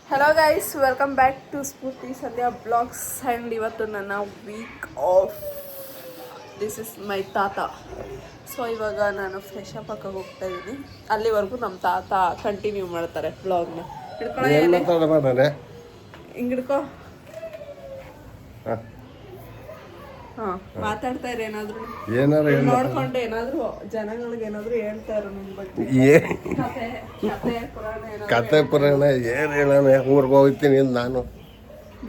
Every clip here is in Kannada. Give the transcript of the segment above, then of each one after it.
Hello guys, welcome back to Spoorthi Sandhya blogs. And ಇವತ್ತು ನನ್ನ week off. This is my ತಾತ. ಸೊ ಇವಾಗ ನಾನು ಫ್ರೆಶ್ ಅಪ್ ಆಗಿ ಹೋಗ್ತಾ ಇದ್ದೀನಿ. ಅಲ್ಲಿವರೆಗೂ ನಮ್ಮ ತಾತ ಕಂಟಿನ್ಯೂ ಮಾಡ್ತಾರೆ ಬ್ಲಾಗ್ನ. ಹಿಂಗಿಡ್ಕೋ. ಹಾಂ, ಮಾತಾಡ್ತಾ ಇರಿ. ಏನಾದರೂ ನೋಡ್ಕೊಂಡು ಏನಾದರೂ ಜನಗಳಿಗೆ ಏನಾದರೂ ಹೇಳ್ತಾ ಇರೋ ನಿಮ್ಮ ಬಗ್ಗೆ ಕತೆ ಪುರಾಣ ಏನು ಹೇಳೋಣ. ಊರಿಗೆ ಹೋಗ್ತೀನಿ ನಾನು.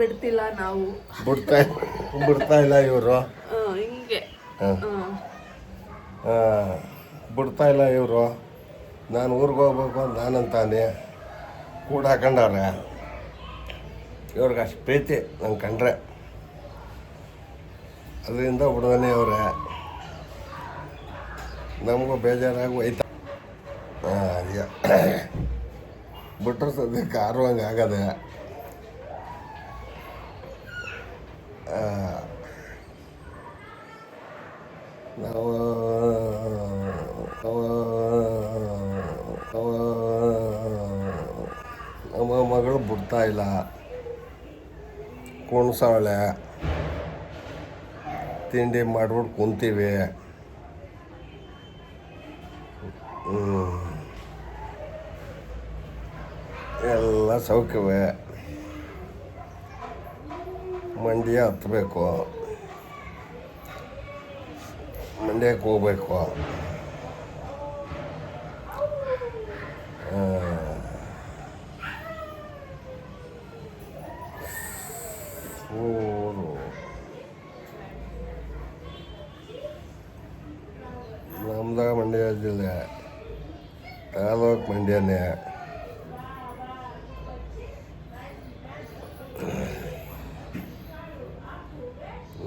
ಬಿಡ್ತಿಲ್ಲ ನಾವು. ಬಿಡ್ತಾ ಇಲ್ಲ ಇವರು. ಹಿಂಗೆ ಬಿಡ್ತಾ ಇಲ್ಲ ಇವರು. ನಾನು ಊರಿಗೆ ಹೋಗ್ಬೇಕು ಅಂತ ನಾನಂತಾನೆ ಕೂಡ ಹಾಕೊಂಡವ್ರೆ. ಇವ್ರಿಗೆ ಅಷ್ಟು ಪ್ರೀತಿ ನಂಗೆ ಕಂಡ್ರೆ. ಅದರಿಂದ ಬಿಡ್ದಾನೆ ಅವ್ರೆ. ನಮಗೂ ಬೇಜಾರಾಗಿ ಹೋಯ್ತಾ. ಬಿಟ್ಟರೆ ಸದ್ಯಕ್ಕೆ ಆರುವಂಗೆ ಆಗದೆ. ನಾವು ನಮ್ಮ ಮಗಳು ಬಿಡ್ತಾ ಇಲ್ಲ. ಕುಣ್ಸವಳೆ. ತಿಂಡಿ ಮಾಡ್ಬಿಟ್ಟು ಕುಂತೀವಿ. ಎಲ್ಲ ಸೌಖ್ಯವೇ. ಮಂಡ್ಯ ಹತ್ತಬೇಕು, ಮಂಡ್ಯಕ್ಕೆ ಹೋಗ್ಬೇಕು. ನಮ್ದಾಗ ಮಂಡ್ಯ ಜಿಲ್ಲೆ, ತಾಲೂಕು ಮಂಡ್ಯನೇ.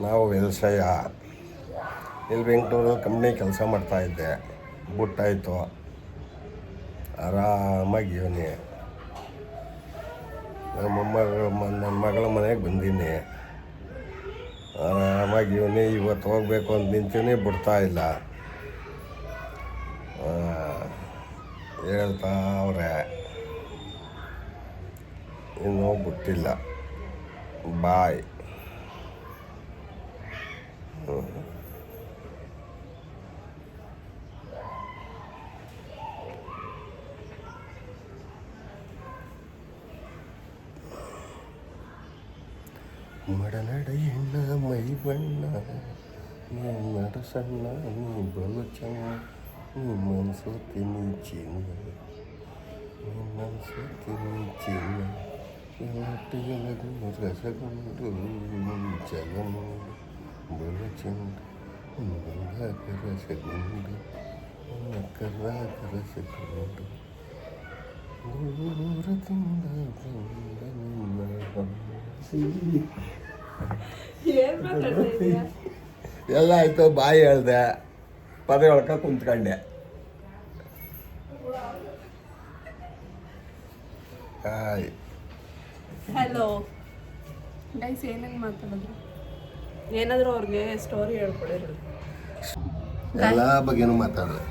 ನಾವು ವ್ಯವಸಾಯ ಇಲ್ಲಿ ಬೆಂಗಳೂರಲ್ಲಿ ಕಂಪ್ನಿ ಕೆಲಸ ಮಾಡ್ತಾಯಿದ್ದೆ. ಬಿಟ್ಟಾಯಿತು. ಆರಾಮಾಗಿ ಇವನಿ ನನ್ನ ಮಗಳ ಮನೆಗೆ ಬಂದೀನಿ. ಆರಾಮಾಗಿ ಇವನಿ. ಇವತ್ತು ಹೋಗ್ಬೇಕು ಅಂತ ನಿಂತೀನಿ, ಬಿಡ್ತಾ ಇಲ್ಲ. ಹೇಳ್ತಾ ಅವ್ರೆ ಇನ್ನೂ ಬಿಟ್ಟಿಲ್ಲ. ಬಾಯ್. ಮಡನಡ ಹೆಣ್ಣ ಮೈ ಬಣ್ಣ, ನಡ ಸಣ್ಣ ನೀ ಬಲು ಚೆನ್ನ, ನೀ ಮನಸ್ಸು ತಿನ್ನಿ ಚಿನ್ನ, ನೀ ಮನಸ್ಸು ತಿನ್ನಿ ಚಿನ್ನ, ಒಟ್ಟಿಗೆಲಗು ರಸಗೊಂಡು ಜಗಮೂಡು ಬಲು ಚೆಂಡು, ಬಂದಾಗ ರಸಗೊಂಡು ಕರ್ರಾಗ ರಸಗೊಂಡು, ದೂರದಿಂದ ಬಂದ ನಿನ್ನ ಎಲ್ಲ ಆಯಿತು. ಬಾಯಿ ಹೇಳ್ದೆ, ಪದ ಒಳಕ ಕುಂತ್ಕೊಂಡೆ. ಹಾಯ್. ಹಲೋ ಗೈಸ್, ಏನೇನು ಮಾತಾಡಿದ್ರು? ಏನಾದರೂ ಅವ್ರಿಗೆ ಸ್ಟೋರಿ ಹೇಳ್ಕೊಡಿರಲಿ. ಎಲ್ಲ ಬಗ್ಗೆನೂ ಮಾತಾಡಿದೆ.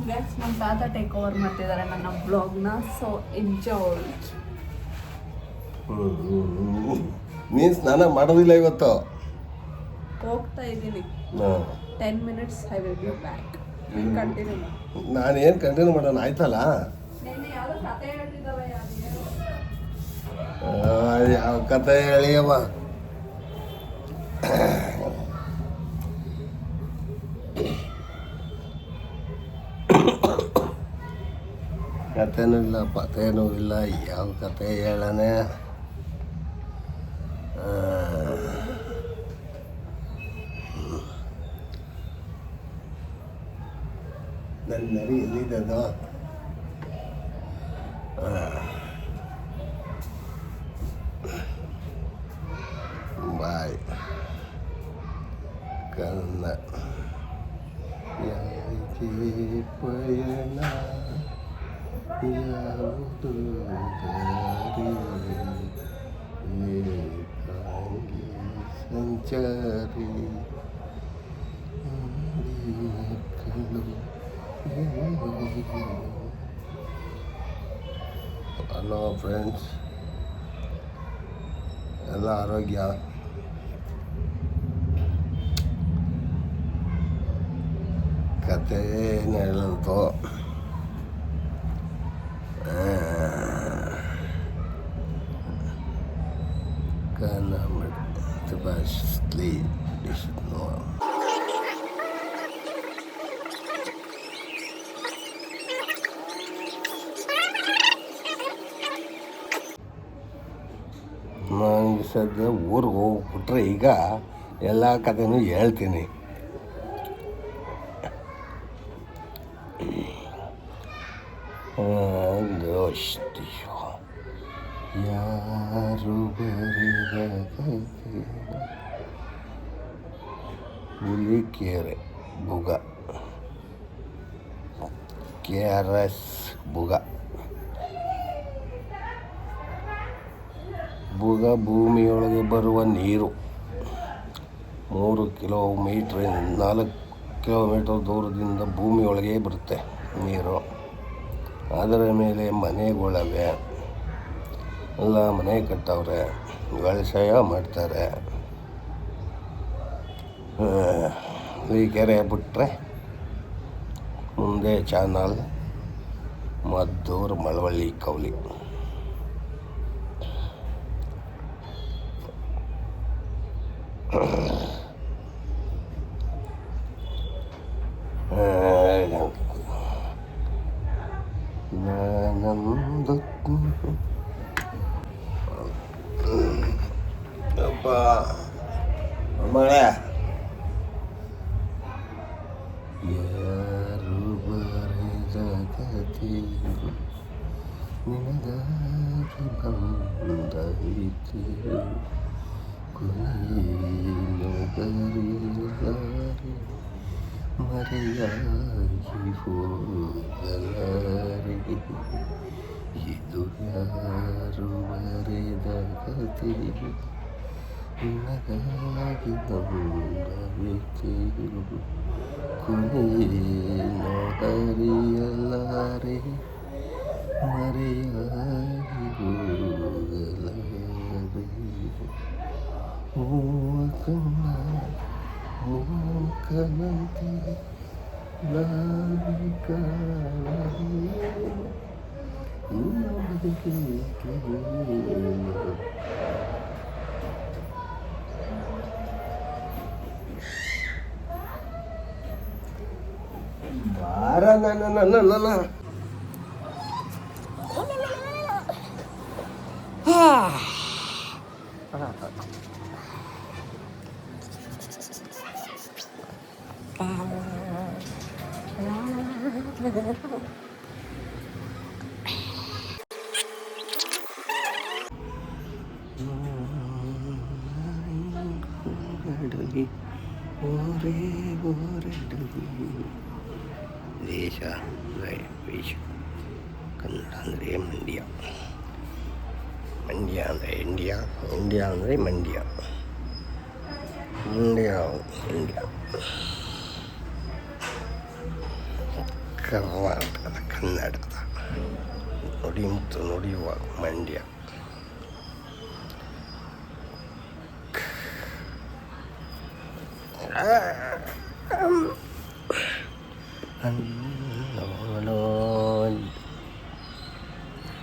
ಗೈಸ್, ನಮ್ಮ ತಾತ ಟೇಕ್ ಓವರ್ ಮಾಡ್ತಿದ್ದಾರೆ ನನ್ನ ಬ್ಲಾಗ್ನ. So enjoy. ನೀನು ಸ್ನಾನ ಮಾಡೋದಿಲ್ಲ ಇವತ್ತು? ಹೋಗ್ತಾ ಇದ್ದೀನಿ. 10 minutes I will be back. Continue. ನಾನೇನು ಕಂಟಿನ್ಯೂ ಮಾಡೋಣ ಆಯ್ತಲ್ಲ. ಯಾವ ಕತೆ ಹೇಳಿಯವ? ಕತೆನೂ ಇಲ್ಲ, ಪತೇನೂ ಇಲ್ಲ. ಯಾವ ಕತೆ ಹೇಳನೆ? ನನ್ನ ನರಿ ಎಲ್ಲಿದ್ದದು? ಬಾಯ್. ಕನ್ನ ಯಾಕೆ ಪಯಣ, ಯಾವುದು ದಾರಿ, ಏಕಾಂಗಿ ಸಂಚಾರಿ ಮಕ್ಕಳು. ಹಲೋ ಫ್ರೆಂಡ್ಸ್, ಎಲ್ಲ ಆರೋಗ್ಯ. ಕತೆ ಏನು ಹೇಳೋದು, ನನಗೆ ಸದ್ಯ ಊರಿಗೆ ಹೋಗ್ಬಿಟ್ರೆ ಈಗ ಎಲ್ಲ ಕಥೆನೂ ಹೇಳ್ತೀನಿ. ಯಾರು ಬರೆದ ಕಥೆ ಹುಲಿಕೆರೆ ಬುಗ KRS ಬುಗ. ಬುಗ ಭೂಮಿಯೊಳಗೆ ಬರುವ ನೀರು. 3 ಕಿಲೋಮೀಟ್ರಿಂದ 4 ಕಿಲೋಮೀಟರ್ ದೂರದಿಂದ ಭೂಮಿಯೊಳಗೆ ಬರುತ್ತೆ ನೀರು. ಅದರ ಮೇಲೆ ಮನೆಗಳವೆ, ಎಲ್ಲ ಮನೆ ಕಟ್ಟವ್ರೆ, ವ್ಯವಸಾಯ ಮಾಡ್ತಾರೆ. ಈ ಕೆರೆ ಬಿಟ್ಟರೆ ಮುಂದೆ ಚಾನಲ್, ಮದ್ದೂರು, ಮಳವಳ್ಳಿ, ಕೌಲಿ. ನಾನೊಂದು ಅಪ್ಪ ಮಳೆ ಯಾರು ಬರೆದ ಕಥೆಯು ನಿನಗಾಗಿ ಬಂದೈತೆ, ಕೊನೆಯೇನು ಬರೆಯಲಾರೆ, ಮರೆಯಾಗಿ ಹೋಗಲಾರೆ. ಇದು ಯಾರು ಬರೆದ ಕಥೆಯು ನಿನಗಾಗಿ ಬಂದೈತೆಯು, ಕೊನೆಯೇನು ಹರಿಯಲಾರೆ, ಮರೆಯಾಗಿ ಹೋಗಲಾರೆ. ಓ ಕಣ್ಣ ಓ ಕನತೆ ನಾನು ಕಾಣಲು ಬಾರ ನನ್ನ ಓರೆ ಓರೆಡಲಿ. ದೇಶ ಅಂದರೆ ದೇಶ, ಕನ್ನಡ ಅಂದರೆ ಮಂಡ್ಯ, ಮಂಡ್ಯ ಅಂದರೆ ಇಂಡಿಯಾ, ಇಂಡಿಯಾ ಅಂದರೆ ಮಂಡ್ಯ, ಮಂಡ್ಯ ಇಂಡಿಯಾ, ಕರ್ನಾಟಕದ ಕನ್ನಡದ ನುಡಿ ಮತ್ತು ನುಡಿಯುವ ಮಂಡ್ಯ.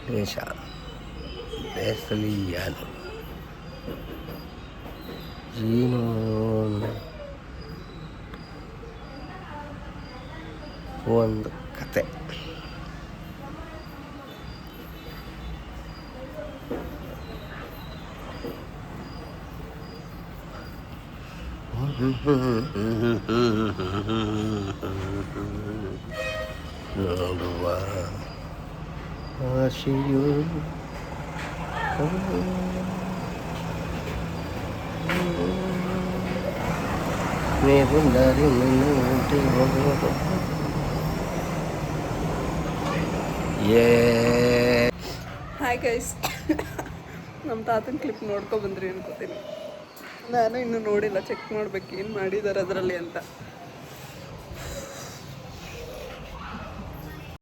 ದೇಶ ದೇಶದಲ್ಲಿ ಯಾರು ಜೀನು ಒಂದು ಕತೆ. ನೋಡುವ ಆಶೆಯು ಮೇಗುಂದಾರಿ ಹಾಯ್ ಗೈಸ್, ನಮ್ಮ ತಾತನ ಕ್ಲಿಪ್ ನೋಡ್ಕೊ ಬಂದ್ರಿ ಅನ್ಕೋತೀನಿ. ನಾನು ಇನ್ನೂ ನೋಡಿಲ್ಲ, ಚೆಕ್ ಮಾಡ್ಬೇಕು ಏನು ಮಾಡಿದ್ದಾರೆ ಅದರಲ್ಲಿ ಅಂತ.